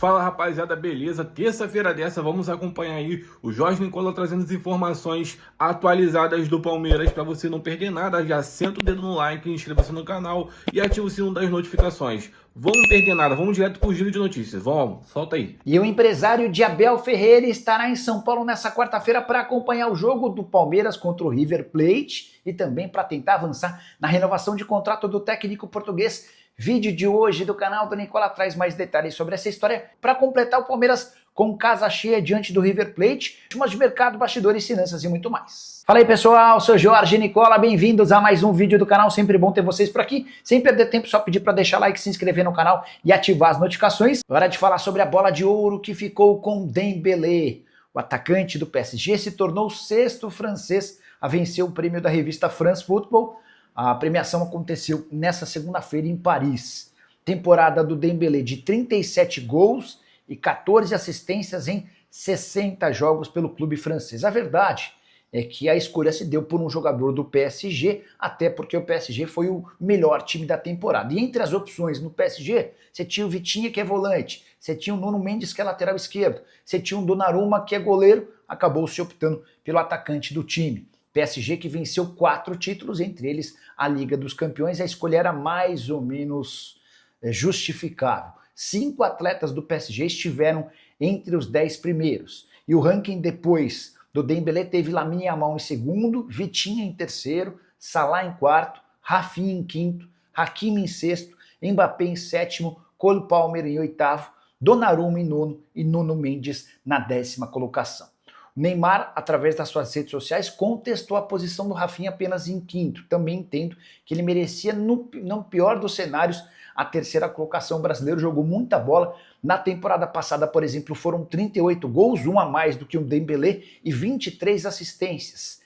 Fala rapaziada, beleza? Terça-feira dessa vamos acompanhar aí o Jorge Nicola trazendo as informações atualizadas do Palmeiras para você não perder nada. Já senta o dedo no like, inscreva-se no canal e ativa o sino das notificações. Vamos perder nada, vamos direto pro giro de notícias. Vamos, solta aí. E o empresário de Abel Ferreira estará em São Paulo nessa quarta-feira para acompanhar o jogo do Palmeiras contra o River Plate e também para tentar avançar na renovação de contrato do técnico português. Vídeo de hoje do canal do Nicola traz mais detalhes sobre essa história para completar o Palmeiras com casa cheia diante do River Plate, temas de mercado, bastidores, finanças e muito mais. Fala aí pessoal, sou Jorge Nicola, bem-vindos a mais um vídeo do canal, sempre bom ter vocês por aqui. Sem perder tempo, só pedir para deixar like, se inscrever no canal e ativar as notificações. Hora de falar sobre a bola de ouro que ficou com Dembélé. O atacante do PSG se tornou o sexto francês a vencer o prêmio da revista France Football. A premiação aconteceu nessa segunda-feira em Paris. Temporada do Dembélé de 37 gols e 14 assistências em 60 jogos pelo clube francês. A verdade é que a escolha se deu por um jogador do PSG, até porque o PSG foi o melhor time da temporada. E entre as opções no PSG, você tinha o Vitinha, que é volante, você tinha o Nuno Mendes, que é lateral esquerdo, você tinha o Donnarumma, que é goleiro, acabou se optando pelo atacante do time. PSG que venceu 4 títulos, entre eles a Liga dos Campeões, a escolha era mais ou menos justificável. 5 atletas do PSG estiveram entre os 10 primeiros. E o ranking depois do Dembélé teve Lamine Yamal em segundo, Vitinha em terceiro, Salah em quarto, Rafinha em quinto, Hakimi em sexto, Mbappé em sétimo, Cole Palmer em oitavo, Donnarumma em nono e Nuno Mendes na 10ª colocação. Neymar, através das suas redes sociais, contestou a posição do Rafinha apenas em quinto. Também entendo que ele merecia, no pior dos cenários, a 3ª colocação. O brasileiro jogou muita bola. Na temporada passada, por exemplo, foram 38 gols, um a mais do que o Dembélé, e 23 assistências.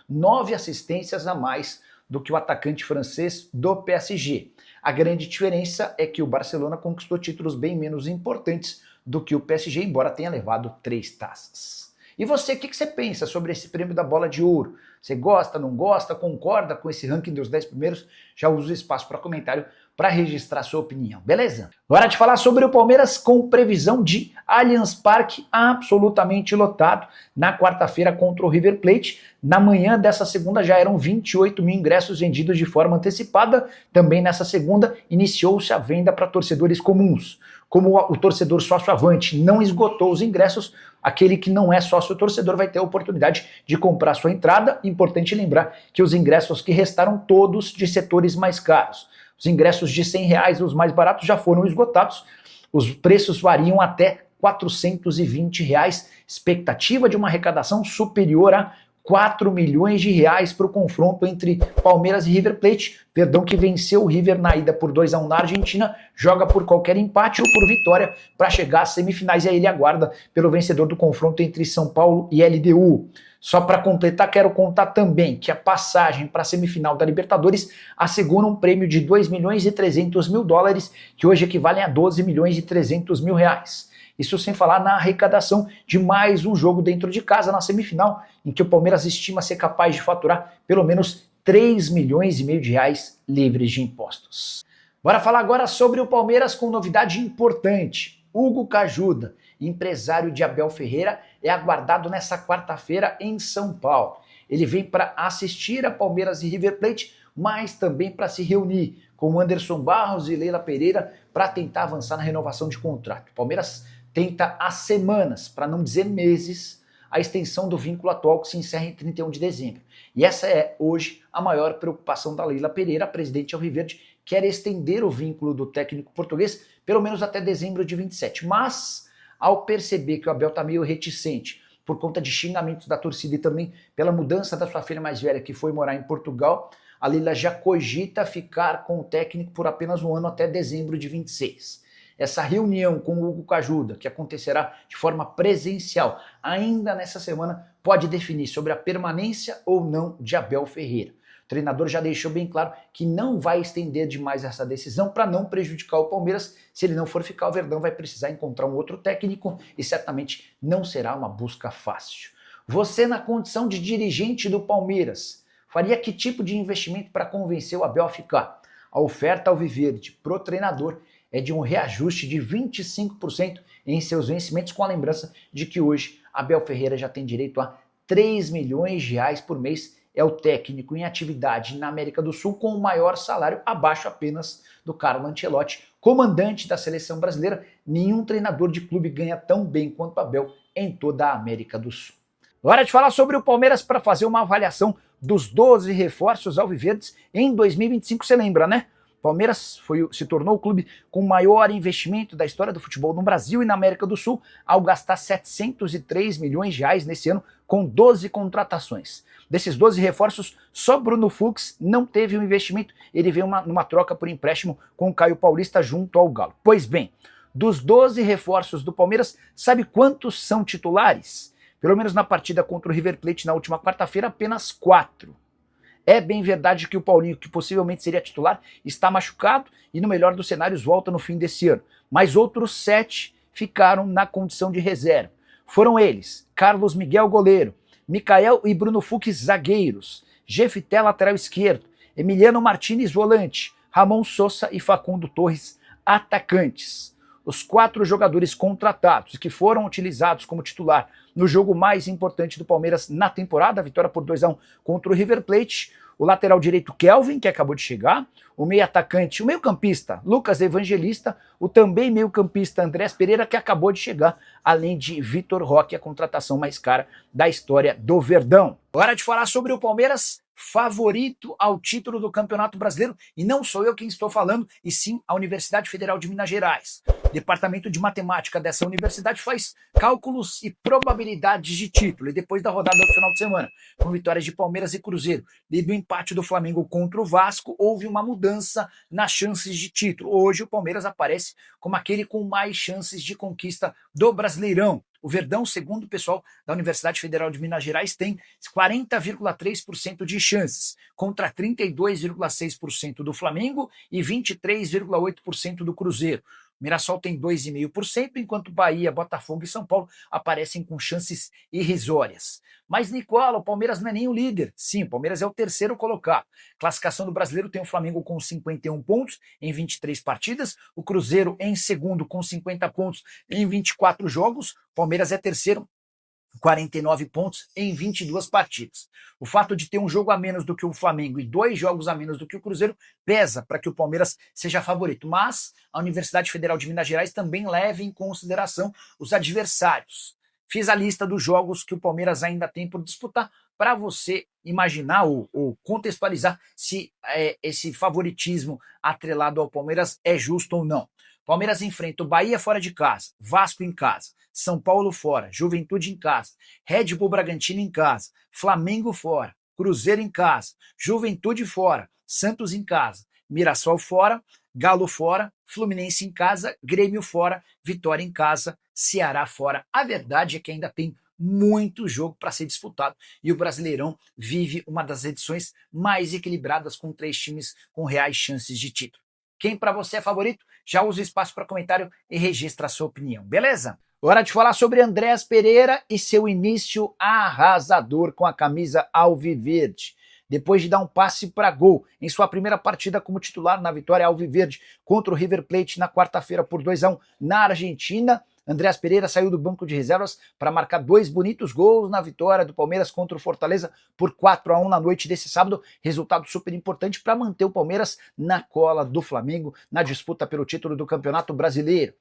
9 assistências a mais do que o atacante francês do PSG. A grande diferença é que o Barcelona conquistou títulos bem menos importantes do que o PSG, embora tenha levado 3 taças. E você, o que você pensa sobre esse prêmio da bola de ouro? Você gosta, não gosta, concorda com esse ranking dos 10 primeiros? Já usa o espaço para comentário para registrar sua opinião, beleza? Hora de falar sobre o Palmeiras com previsão de Allianz Parque absolutamente lotado na quarta-feira contra o River Plate. Na manhã dessa segunda já eram 28 mil ingressos vendidos de forma antecipada. Também nessa segunda iniciou-se a venda para torcedores comuns. Como o torcedor sócio-avante não esgotou os ingressos, aquele que não é sócio-torcedor vai ter a oportunidade de comprar sua entrada. Importante lembrar que os ingressos que restaram todos de setores mais caros. Os ingressos de R$100, os mais baratos, já foram esgotados. Os preços variam até R$420. Expectativa de uma arrecadação superior a R$4 milhões para o confronto entre Palmeiras e River Plate. Verdão que venceu o River na ida por 2-1 na Argentina, joga por qualquer empate ou por vitória para chegar às semifinais, e aí ele aguarda pelo vencedor do confronto entre São Paulo e LDU. Só para completar, quero contar também que a passagem para a semifinal da Libertadores assegura um prêmio de $2.300.000, que hoje equivalem a R$12.300.000. Isso sem falar na arrecadação de mais um jogo dentro de casa na semifinal, em que o Palmeiras estima ser capaz de faturar pelo menos R$3,5 milhões livres de impostos. Bora falar agora sobre o Palmeiras com novidade importante. Hugo Cajuda, empresário de Abel Ferreira, é aguardado nessa quarta-feira em São Paulo. Ele vem para assistir a Palmeiras e River Plate, mas também para se reunir com Anderson Barros e Leila Pereira para tentar avançar na renovação de contrato. O Palmeiras tenta há semanas, para não dizer meses, a extensão do vínculo atual que se encerra em 31 de dezembro. E essa é, hoje, a maior preocupação da Leila Pereira, a presidente alviverde, quer estender o vínculo do técnico português pelo menos até dezembro de 27. Mas, ao perceber que o Abel está meio reticente por conta de xingamentos da torcida e também pela mudança da sua filha mais velha que foi morar em Portugal, a Leila já cogita ficar com o técnico por apenas um ano até dezembro de 26. Essa reunião com o Hugo Cajuda, que acontecerá de forma presencial ainda nessa semana, pode definir sobre a permanência ou não de Abel Ferreira. O treinador já deixou bem claro que não vai estender demais essa decisão para não prejudicar o Palmeiras. Se ele não for ficar, o Verdão vai precisar encontrar um outro técnico e certamente não será uma busca fácil. Você, na condição de dirigente do Palmeiras, faria que tipo de investimento para convencer o Abel a ficar? A oferta alviverde pro treinador é de um reajuste de 25% em seus vencimentos, com a lembrança de que hoje Abel Ferreira já tem direito a 3 milhões de reais por mês. É o técnico em atividade na América do Sul com o maior salário, abaixo apenas do Carlo Ancelotti, comandante da seleção brasileira. Nenhum treinador de clube ganha tão bem quanto Abel em toda a América do Sul. Hora de falar sobre o Palmeiras para fazer uma avaliação dos 12 reforços alviverdes em 2025, você lembra, né? Palmeiras se tornou o clube com o maior investimento da história do futebol no Brasil e na América do Sul, ao gastar 703 milhões de reais nesse ano com 12 contratações. Desses 12 reforços, só Bruno Fux não teve um investimento, ele veio numa troca por empréstimo com o Caio Paulista junto ao Galo. Pois bem, dos 12 reforços do Palmeiras, sabe quantos são titulares? Pelo menos na partida contra o River Plate na última quarta-feira, apenas 4. É bem verdade que o Paulinho, que possivelmente seria titular, está machucado e no melhor dos cenários volta no fim desse ano. Mas outros 7 ficaram na condição de reserva. Foram eles: Carlos Miguel, goleiro; Micael e Bruno Fux, zagueiros; Jefité, lateral esquerdo; Emiliano Martinez, volante; Ramon Sosa e Facundo Torres, atacantes. Os 4 jogadores contratados que foram utilizados como titular no jogo mais importante do Palmeiras na temporada, a vitória por 2-1 contra o River Plate: o lateral direito Kelvin, que acabou de chegar; o meio-atacante, o meio-campista Lucas Evangelista; o também meio-campista Andrés Pereira, que acabou de chegar, além de Vitor Roque, a contratação mais cara da história do Verdão. Hora de falar sobre o Palmeiras, favorito ao título do Campeonato Brasileiro, e não sou eu quem estou falando, e sim a Universidade Federal de Minas Gerais. O Departamento de Matemática dessa universidade faz cálculos e probabilidades de título, e depois da rodada do final de semana, com vitórias de Palmeiras e Cruzeiro, e do empate do Flamengo contra o Vasco, houve uma mudança nas chances de título. Hoje o Palmeiras aparece como aquele com mais chances de conquista do Brasileirão. O Verdão, segundo o pessoal da Universidade Federal de Minas Gerais, tem 40,3% de chances, contra 32,6% do Flamengo e 23,8% do Cruzeiro. O Mirassol tem 2,5%, enquanto Bahia, Botafogo e São Paulo aparecem com chances irrisórias. Mas, Nicola, o Palmeiras não é nem o líder. Sim, o Palmeiras é o terceiro colocado. Classificação do Brasileiro tem o Flamengo com 51 pontos em 23 partidas, o Cruzeiro em segundo com 50 pontos em 24 jogos, o Palmeiras é terceiro, 49 pontos em 22 partidas. O fato de ter um jogo a menos do que o Flamengo e 2 jogos a menos do que o Cruzeiro pesa para que o Palmeiras seja favorito, mas a Universidade Federal de Minas Gerais também leva em consideração os adversários. Fiz a lista dos jogos que o Palmeiras ainda tem por disputar para você imaginar ou contextualizar se esse favoritismo atrelado ao Palmeiras é justo ou não. Palmeiras enfrenta o Bahia fora de casa, Vasco em casa, São Paulo fora, Juventude em casa, Red Bull Bragantino em casa, Flamengo fora, Cruzeiro em casa, Juventude fora, Santos em casa, Mirassol fora, Galo fora, Fluminense em casa, Grêmio fora, Vitória em casa, Ceará fora. A verdade é que ainda tem muito jogo para ser disputado e o Brasileirão vive uma das edições mais equilibradas, com 3 times com reais chances de título. Quem para você é favorito? Já usa o espaço para comentário e registra a sua opinião, beleza? Hora de falar sobre Andrés Pereira e seu início arrasador com a camisa alviverde. Depois de dar um passe para gol em sua primeira partida como titular na vitória alviverde contra o River Plate na quarta-feira por 2-1 na Argentina, Andrés Pereira saiu do banco de reservas para marcar 2 bonitos gols na vitória do Palmeiras contra o Fortaleza por 4-1 na noite desse sábado, resultado super importante para manter o Palmeiras na cola do Flamengo na disputa pelo título do Campeonato Brasileiro.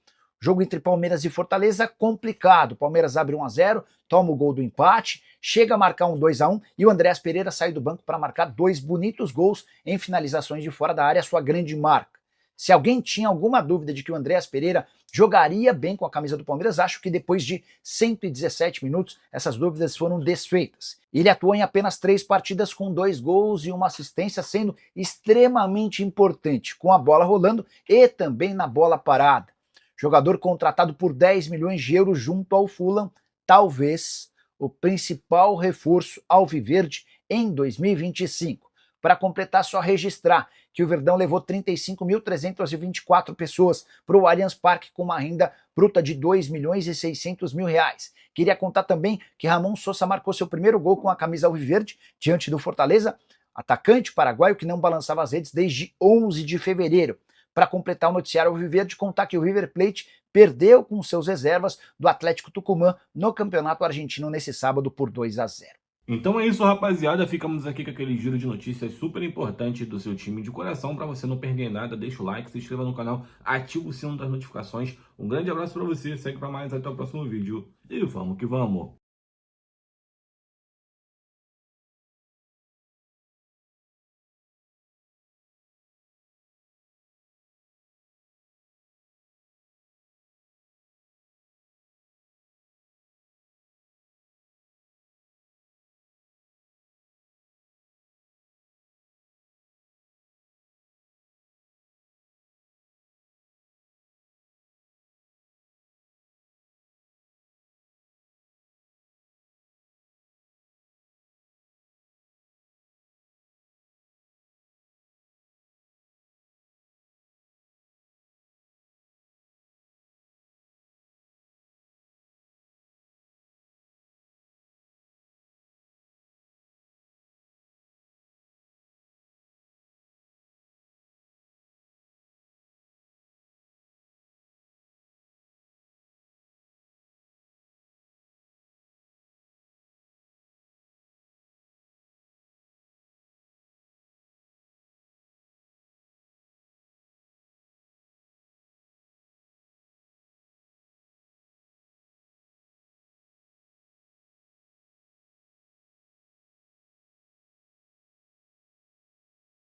Jogo entre Palmeiras e Fortaleza complicado. Palmeiras abre 1-0, toma o gol do empate, chega a marcar um 2-1 e o Andrés Pereira sai do banco para marcar 2 bonitos gols em finalizações de fora da área, sua grande marca. Se alguém tinha alguma dúvida de que o Andrés Pereira jogaria bem com a camisa do Palmeiras, acho que depois de 117 minutos essas dúvidas foram desfeitas. Ele atuou em apenas 3 partidas com 2 gols e uma assistência, sendo extremamente importante com a bola rolando e também na bola parada. Jogador contratado por 10 milhões de euros junto ao Fulham, talvez o principal reforço alviverde em 2025. Para completar, só registrar que o Verdão levou 35.324 pessoas para o Allianz Parque com uma renda bruta de 2 milhões e 600 mil reais. Queria contar também que Ramon Sosa marcou seu primeiro gol com a camisa alviverde diante do Fortaleza, atacante paraguaio que não balançava as redes desde 11 de fevereiro. Para completar o noticiário alviverde, contar que o River Plate perdeu com seus reservas do Atlético Tucumã no Campeonato Argentino nesse sábado por 2-0. Então é isso, rapaziada. Ficamos aqui com aquele giro de notícias super importante do seu time de coração. Para você não perder nada, deixa o like, se inscreva no canal, ativa o sino das notificações. Um grande abraço para você, segue para mais, até o próximo vídeo. E vamos que vamos!